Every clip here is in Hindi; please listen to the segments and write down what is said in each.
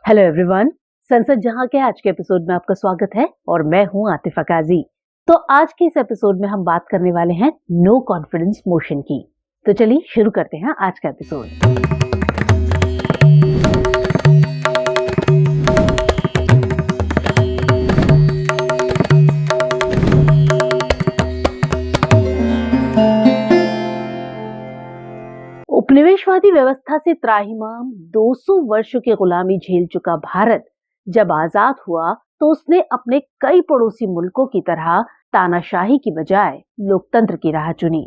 Hello everyone. संसद जहां के आज के एपिसोड में आपका स्वागत है और मैं हूं आतिफा काजी। तो आज के इस एपिसोड में हम बात करने वाले हैं नो कॉन्फिडेंस मोशन की। तो चलिए शुरू करते हैं आज का एपिसोड। उपनिवेशवादी व्यवस्था से त्राहिमाम 200 वर्षों की गुलामी झेल चुका भारत जब आजाद हुआ तो उसने अपने कई पड़ोसी मुल्कों की तरह तानाशाही की बजाय लोकतंत्र की राह चुनी।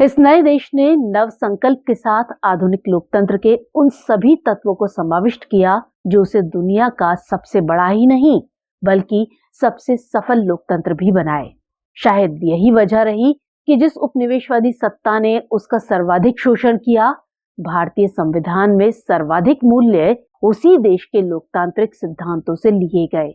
इस नए देश ने नव संकल्प के साथ आधुनिक लोकतंत्र के उन सभी तत्वों को समाविष्ट किया जो उसे दुनिया का सबसे बड़ा ही नहीं बल्कि सबसे सफल लोकतंत्र भी बनाए। शायद यही वजह रही कि जिस उपनिवेशवादी सत्ता ने उसका सर्वाधिक शोषण किया, भारतीय संविधान में सर्वाधिक मूल्य उसी देश के लोकतांत्रिक सिद्धांतों से लिए गए,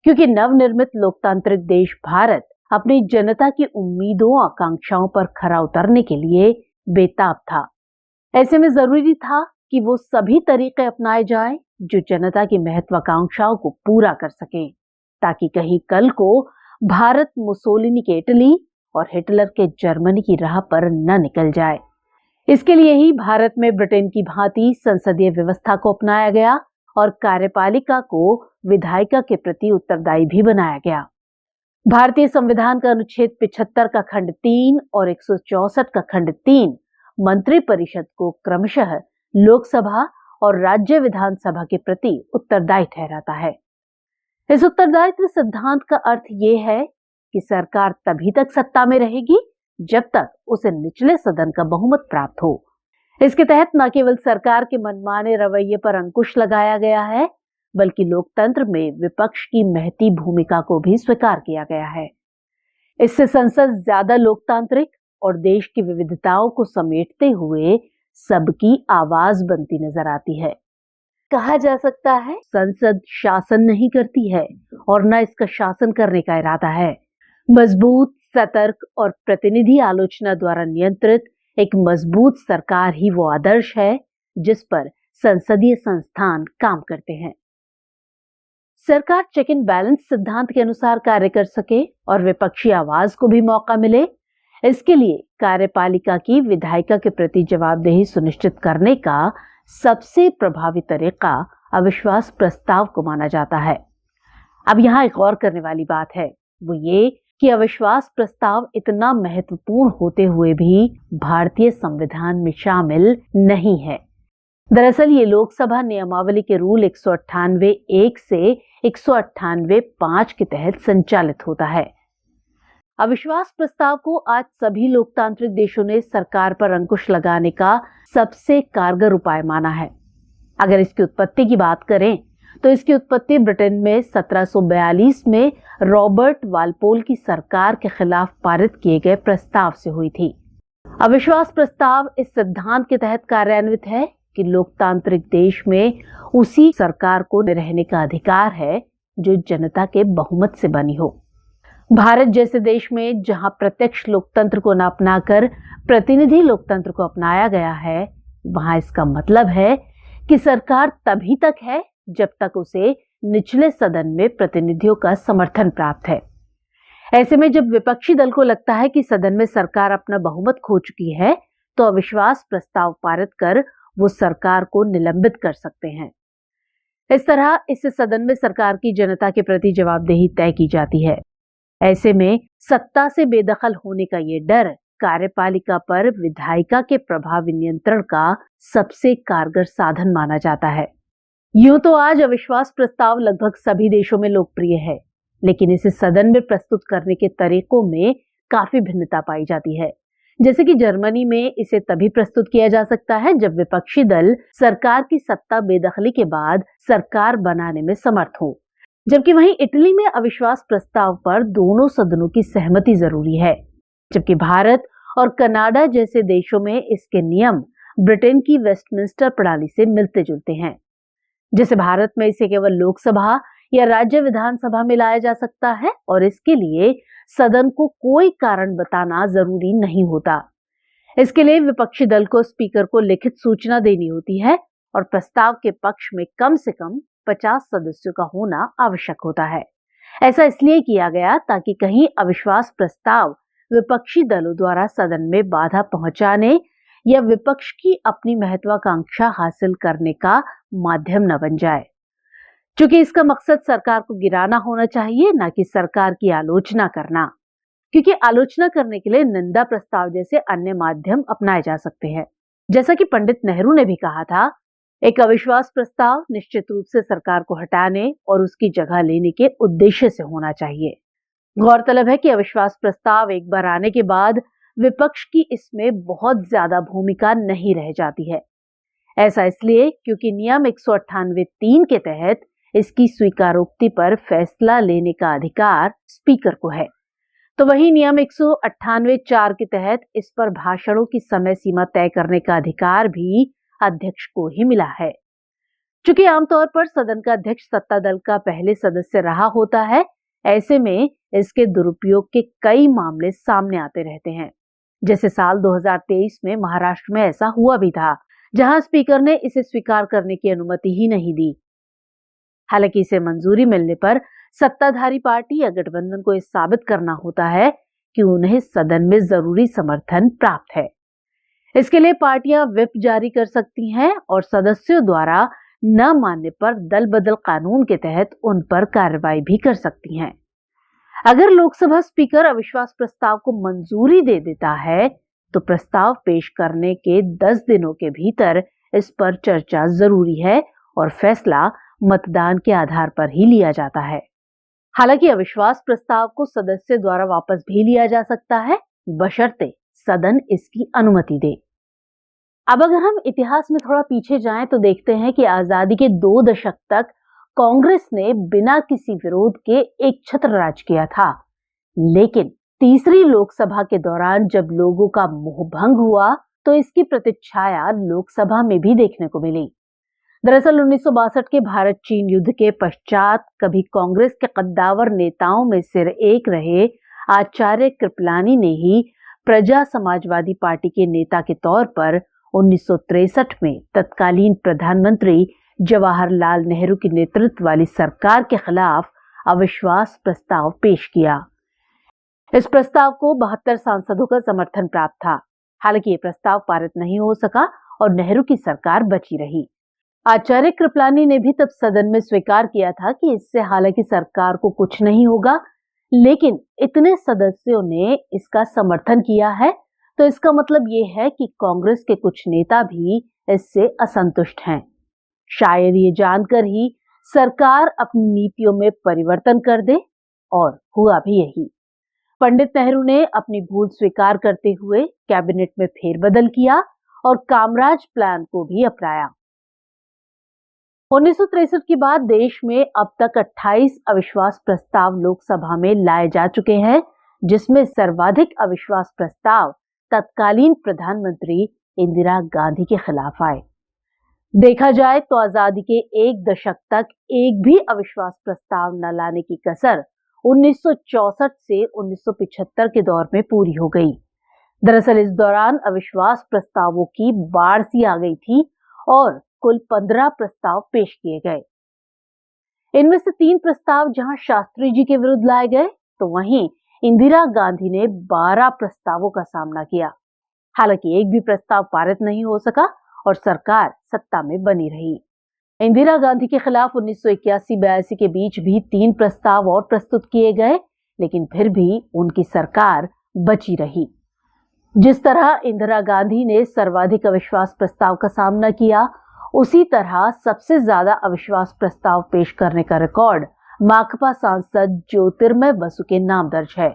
क्योंकि नवनिर्मित लोकतांत्रिक देश भारत अपनी जनता की उम्मीदों आकांक्षाओं पर खरा उतरने के लिए बेताब था। ऐसे में जरूरी था कि वो सभी तरीके अपनाए जाएं जो जनता की महत्वाकांक्षाओं को पूरा कर सकें, ताकि कहीं कल को भारत मुसोलिनी के इटली और हिटलर के जर्मनी की राह पर न निकल जाए। इसके लिए ही भारत में ब्रिटेन की भांति संसदीय व्यवस्था को अपनाया गया और कार्यपालिका को विधायिका के प्रति उत्तरदायी भी बनाया गया। भारतीय संविधान का अनुच्छेद 75 का खंड 3 और 164 का खंड 3 मंत्री परिषद को क्रमशः लोकसभा और राज्य विधानसभा के प्रति उत्तरदायी ठहराता है। इस उत्तरदायित्व सिद्धांत का अर्थ यह है कि सरकार तभी तक सत्ता में रहेगी जब तक उसे निचले सदन का बहुमत प्राप्त हो। इसके तहत न केवल सरकार के मनमाने रवैये पर अंकुश लगाया गया है, बल्कि लोकतंत्र में विपक्ष की महती भूमिका को भी स्वीकार किया गया है। इससे संसद ज्यादा लोकतांत्रिक और देश की विविधताओं को समेटते हुए सबकी आवाज बनती नजर आती है। कहा जा सकता है, संसद शासन नहीं करती है और न इसका शासन करने का इरादा है। मजबूत, सतर्क और प्रतिनिधि आलोचना द्वारा नियंत्रित एक मजबूत सरकार ही वो आदर्श है जिस पर संसदीय संस्थान काम करते हैं। सरकार चेक एंड बैलेंस सिद्धांत के अनुसार कार्य कर सके और विपक्षी आवाज को भी मौका मिले, इसके लिए कार्यपालिका की विधायिका के प्रति जवाबदेही सुनिश्चित करने का सबसे प्रभावी तरीका अविश्वास प्रस्ताव को माना जाता है। अब यहाँ एक गौर करने वाली बात है, वो ये कि अविश्वास प्रस्ताव इतना महत्वपूर्ण होते हुए भी भारतीय संविधान में शामिल नहीं है। दरअसल ये लोकसभा नियमावली के रूल 198(1) से 198(5) के तहत संचालित होता है। अविश्वास प्रस्ताव को आज सभी लोकतांत्रिक देशों ने सरकार पर अंकुश लगाने का सबसे कारगर उपाय माना है। अगर इसकी उत्पत्ति की बात करें तो इसकी उत्पत्ति ब्रिटेन में 1742 में रॉबर्ट वालपोल की सरकार के खिलाफ पारित किए गए प्रस्ताव से हुई थी। अविश्वास प्रस्ताव इस सिद्धांत के तहत कार्यान्वित है कि लोकतांत्रिक देश में उसी सरकार को रहने का अधिकार है जो जनता के बहुमत से बनी हो। भारत जैसे देश में जहां प्रत्यक्ष लोकतंत्र को न अपनाकर प्रतिनिधि लोकतंत्र को अपनाया गया है, वहां इसका मतलब है कि सरकार तभी तक है जब तक उसे निचले सदन में प्रतिनिधियों का समर्थन प्राप्त है। ऐसे में जब विपक्षी दल को लगता है कि सदन में सरकार अपना बहुमत खो चुकी है, तो अविश्वास प्रस्ताव पारित कर वो सरकार को निलंबित कर सकते हैं। इस तरह इससे सदन में सरकार की जनता के प्रति जवाबदेही तय की जाती है। ऐसे में सत्ता से बेदखल होने का ये डर कार्यपालिका पर विधायिका के प्रभावी नियंत्रण का सबसे कारगर साधन माना जाता है। यूं तो आज अविश्वास प्रस्ताव लगभग सभी देशों में लोकप्रिय है, लेकिन इसे सदन में प्रस्तुत करने के तरीकों में काफी भिन्नता पाई जाती है। जैसे कि जर्मनी में इसे तभी प्रस्तुत किया जा सकता है जब विपक्षी दल सरकार की सत्ता बेदखली के बाद सरकार बनाने में समर्थ हो, जबकि वहीं इटली में अविश्वास प्रस्ताव पर दोनों सदनों की सहमति जरूरी है। जबकि भारत और कनाडा जैसे देशों में इसके नियम ब्रिटेन की वेस्टमिंस्टर प्रणाली से मिलते जुलते हैं। जैसे भारत में इसे केवल लोकसभा या राज्य विधानसभा में लाया जा सकता है और इसके लिए सदन को कोई कारण बताना जरूरी नहीं होता। इसके लिए विपक्षी दल को स्पीकर को लिखित सूचना देनी होती है और प्रस्ताव के पक्ष में कम से कम 50 सदस्यों का होना आवश्यक होता है। ऐसा इसलिए किया गया ताकि कहीं अविश्वास प्रस्ताव विपक्षी दलों द्वारा सदन में बाधा पहुंचाने या विपक्ष की अपनी महत्वाकांक्षा हासिल करने का माध्यम न बन जाए। क्योंकि इसका मकसद सरकार को गिराना होना चाहिए, न कि सरकार की आलोचना करना, क्योंकि आलोचना करने के लिए निंदा प्रस्ताव जैसे अन्य माध्यम अपनाए जा सकते हैं। जैसा कि पंडित नेहरू ने भी कहा था, एक अविश्वास प्रस्ताव निश्चित रूप से सरकार को हटाने और उसकी जगह लेने के उद्देश्य से होना चाहिए। गौरतलब है कि अविश्वास प्रस्ताव एक बार आने के बाद विपक्ष की इसमें बहुत ज्यादा भूमिका नहीं रह जाती है। ऐसा इसलिए क्योंकि नियम 198(3) के तहत इसकी स्वीकारोक्ति पर फैसला लेने का अधिकार स्पीकर को है, तो वही नियम 198(4) के तहत इस पर भाषणों की समय सीमा तय करने का अधिकार भी अध्यक्ष को ही मिला है। चूंकि आमतौर पर सदन का अध्यक्ष सत्ता दल का पहले सदस्य रहा होता है, ऐसे में इसके दुरुपयोग के कई मामले सामने आते रहते हैं। जैसे साल 2023 में महाराष्ट्र में ऐसा हुआ भी था, जहां स्पीकर ने इसे स्वीकार करने की अनुमति ही नहीं दी। हालांकि इसे मंजूरी मिलने पर सत्ताधारी पार्टी या गठबंधन को यह साबित करना होता है कि उन्हें सदन में जरूरी समर्थन प्राप्त है। इसके लिए पार्टियां व्हिप जारी कर सकती हैं और सदस्यों द्वारा न मानने पर दल बदल कानून के तहत उन पर कार्रवाई भी कर सकती हैं। अगर लोकसभा स्पीकर अविश्वास प्रस्ताव को मंजूरी दे देता है, तो प्रस्ताव पेश करने के 10 दिनों के भीतर इस पर चर्चा जरूरी है और फैसला मतदान के आधार पर ही लिया जाता है। हालांकि अविश्वास प्रस्ताव को सदस्य द्वारा वापस भी लिया जा सकता है, बशर्ते सदन इसकी अनुमति दे। अब अगर हम इतिहास में थोड़ा पीछे जाएं तो देखते हैं कि आजादी के 2 दशक तक कांग्रेस ने बिना किसी विरोध के एक छत्र राज किया था। लेकिन तीसरी लोकसभा के दौरान जब लोगों का मोहभंग हुआ, तो इसकी प्रतिच्छाया लोकसभा में भी देखने को मिली। दरअसल 1962 के भारत चीन युद्ध के पश्चात कभी कांग्रेस के कद्दावर नेताओं में सिर एक रहे आचार्य कृपलानी ने ही प्रजा समाजवादी पार्टी के नेता के तौर पर 1963 में तत्कालीन प्रधानमंत्री जवाहरलाल नेहरू की नेतृत्व वाली सरकार के खिलाफ अविश्वास प्रस्ताव पेश किया। इस प्रस्ताव को 72 सांसदों का समर्थन प्राप्त था। हालांकि ये प्रस्ताव पारित नहीं हो सका और नेहरू की सरकार बची रही। आचार्य कृपलानी ने भी तब सदन में स्वीकार किया था कि इससे हालांकि सरकार को कुछ नहीं होगा, लेकिन इतने सदस्यों ने इसका समर्थन किया है, तो इसका मतलब ये है कि कांग्रेस के कुछ नेता भी इससे असंतुष्ट हैं। शायद ये जानकर ही सरकार अपनी नीतियों में परिवर्तन कर दे, और हुआ भी यही। पंडित नेहरू ने अपनी भूल स्वीकार करते हुए कैबिनेट में फेरबदल किया और कामराज प्लान को भी अपनाया। 1963 के बाद देश में अब तक 28 अविश्वास प्रस्ताव लोकसभा में लाए जा चुके हैं, जिसमें सर्वाधिक अविश्वास प्रस्ताव तत्कालीन प्रधानमंत्री इंदिरा गांधी के खिलाफ आए। देखा जाए तो आजादी के 1 दशक तक एक भी अविश्वास प्रस्ताव न लाने की कसर 1964 से 1975 के दौर में पूरी हो गई। दरअसल इस दौरान अविश्वास प्रस्तावों की बाढ़ सी आ गई थी और कुल 15 प्रस्ताव पेश किए गए। इनमें से 3 प्रस्ताव जहां शास्त्री जी के विरुद्ध लाए गए, तो वहीं इंदिरा गांधी ने 12 प्रस्तावों का सामना किया। हालांकि एक भी प्रस्ताव पारित नहीं हो सका और सरकार सत्ता में बनी रही। इंदिरा गांधी के खिलाफ 1981-82 के बीच भी 3 प्रस्ताव और प्रस्तुत किए गए, लेकिन फिर भी उनकी सरकार बची रही। जिस तरह इंदिरा गांधी ने सर्वाधिक अविश्वास प्रस्ताव का सामना किया, उसी तरह सबसे ज्यादा अविश्वास प्रस्ताव पेश करने का रिकॉर्ड माकपा सांसद ज्योतिर्मय बसु के नाम दर्ज है।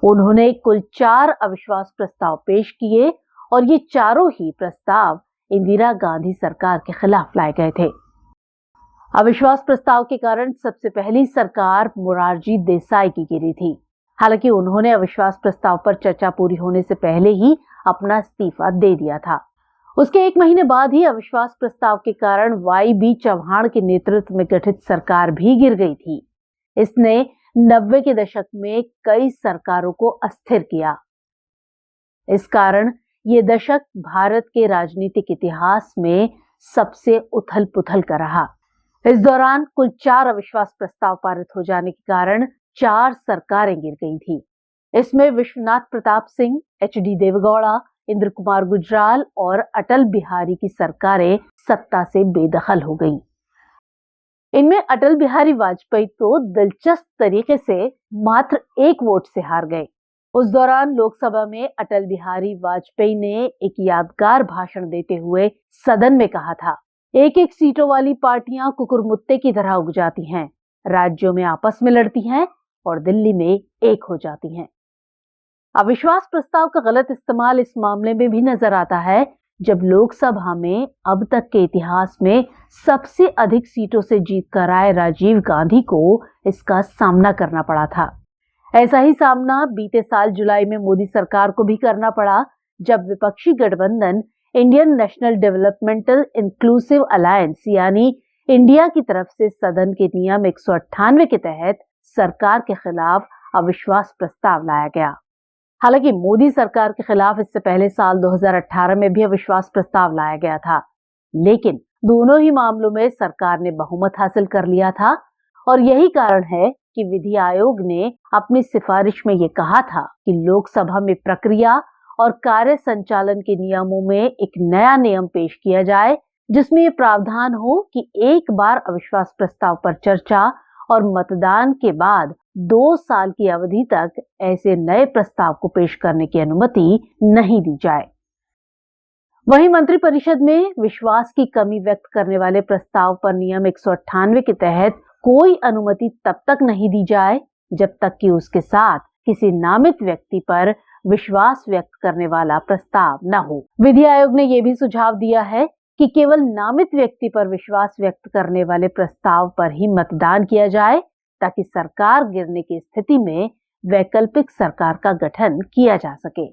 उन्होंने कुल 4 अविश्वास प्रस्ताव पेश किए और ये चारों ही प्रस्ताव इंदिरा गांधी सरकार के खिलाफ लाए गए थे। अविश्वास प्रस्ताव के कारण सबसे पहली सरकार मोरारजी देसाई की गिरी थी। हालांकि उन्होंने अविश्वास प्रस्ताव पर चर्चा पूरी होने से पहले ही अपना इस्तीफा दे दिया था। उसके 1 महीने बाद ही अविश्वास प्रस्ताव के कारण वाई.बी. चौहान के नेतृत्व में गठित सरकार भी गिर गई थी। इसने 90 के दशक में कई सरकारों को अस्थिर किया। इस कारण ये दशक भारत के राजनीतिक इतिहास में सबसे उथल-पुथल का रहा। इस दौरान कुल 4 अविश्वास प्रस्ताव पारित हो जाने के कारण 4 सरकारें गिर गई थी। इसमें विश्वनाथ प्रताप सिंह, एच.डी. देवेगौड़ा, इंद्र कुमार गुजराल और अटल बिहारी की सरकारें सत्ता से बेदखल हो गईं। इनमें अटल बिहारी वाजपेयी तो दिलचस्प तरीके से मात्र 1 वोट से हार गए। उस दौरान लोकसभा में अटल बिहारी वाजपेयी ने एक यादगार भाषण देते हुए सदन में कहा था, एक एक सीटों वाली पार्टियां कुकुरमुत्ते की तरह उग जाती हैं, राज्यों में आपस में लड़ती हैं और दिल्ली में एक हो जाती हैं। अविश्वास प्रस्ताव का गलत इस्तेमाल इस मामले में भी नजर आता है, जब लोकसभा में अब तक के इतिहास में सबसे अधिक सीटों से जीत कर आए राजीव गांधी को इसका सामना करना पड़ा था। ऐसा ही सामना बीते साल जुलाई में मोदी सरकार को भी करना पड़ा, जब विपक्षी गठबंधन Indian national developmental inclusive alliance यानी इंडिया की तरफ से सदन के नियम 198 के तहत सरकार के खिलाफ अविश्वास प्रस्ताव लाया गया। हालांकि मोदी सरकार के खिलाफ इससे पहले साल 2018 में भी अविश्वास प्रस्ताव लाया गया था, लेकिन दोनों ही मामलों में सरकार ने बहुमत हासिल कर लिया था और यही कारण है कि विधि आयोग ने अपनी सिफारिश में ये कहा था कि लोकसभा में प्रक्रिया और कार्य संचालन के नियमों में एक नया नियम पेश किया जाए, जिसमें ये प्रावधान हो कि एक बार अविश्वास प्रस्ताव पर चर्चा और मतदान के बाद 2 साल की अवधि तक ऐसे नए प्रस्ताव को पेश करने की अनुमति नहीं दी जाए। वहीं मंत्रिपरिषद में विश्वास की कमी व्यक्त करने वाले प्रस्ताव पर नियम 198 के तहत कोई अनुमति तब तक नहीं दी जाए जब तक कि उसके साथ किसी नामित व्यक्ति पर विश्वास व्यक्त करने वाला प्रस्ताव न हो। विधि आयोग ने यह भी सुझाव दिया है कि केवल नामित व्यक्ति पर विश्वास व्यक्त करने वाले प्रस्ताव पर ही मतदान किया जाए, ताकि सरकार गिरने की स्थिति में वैकल्पिक सरकार का गठन किया जा सके।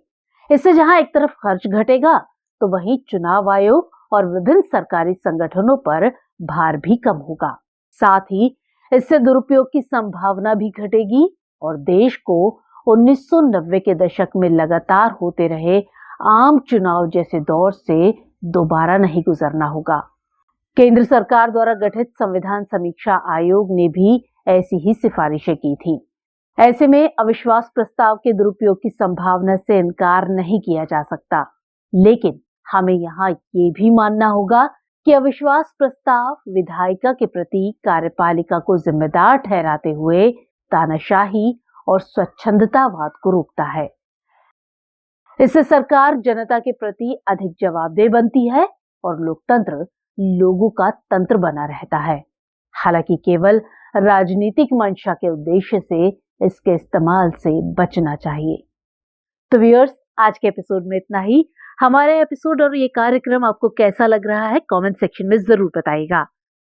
इससे जहां एक तरफ खर्च घटेगा, तो वहीं चुनाव आयोग और विभिन्न सरकारी संगठनों पर भार भी कम होगा। साथ ही इससे दुरुपयोग की संभावना भी घटेगी और देश को 1990 के दशक में लगातार होते रहे आम चुनाव जैसे दौर से दोबारा नहीं गुजरना होगा। केंद्र सरकार द्वारा गठित संविधान समीक्षा आयोग ने भी ऐसी ही सिफारिशें की थी। ऐसे में अविश्वास प्रस्ताव के दुरुपयोग की संभावना से इनकार नहीं किया जा सकता, लेकिन हमें यहाँ ये भी मानना होगा कि अविश्वास प्रस्ताव विधायिका के प्रति कार्यपालिका को जिम्मेदार ठहराते हुए तानाशाही और स्वच्छंदतावाद को रोकता है। इससे सरकार जनता के प्रति अधिक जवाबदेह बनती है और लोकतंत्र लोगों का तंत्र बना रहता है। हालांकि केवल राजनीतिक मंशा के उद्देश्य से इसके इस्तेमाल से बचना चाहिए। तो व्यूअर्स, आज के एपिसोड में इतना ही। हमारे एपिसोड और ये कार्यक्रम आपको कैसा लग रहा है कमेंट सेक्शन में जरूर बताइएगा।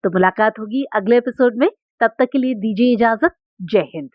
तो मुलाकात होगी अगले एपिसोड में, तब तक के लिए दीजिए इजाजत। जय हिंद।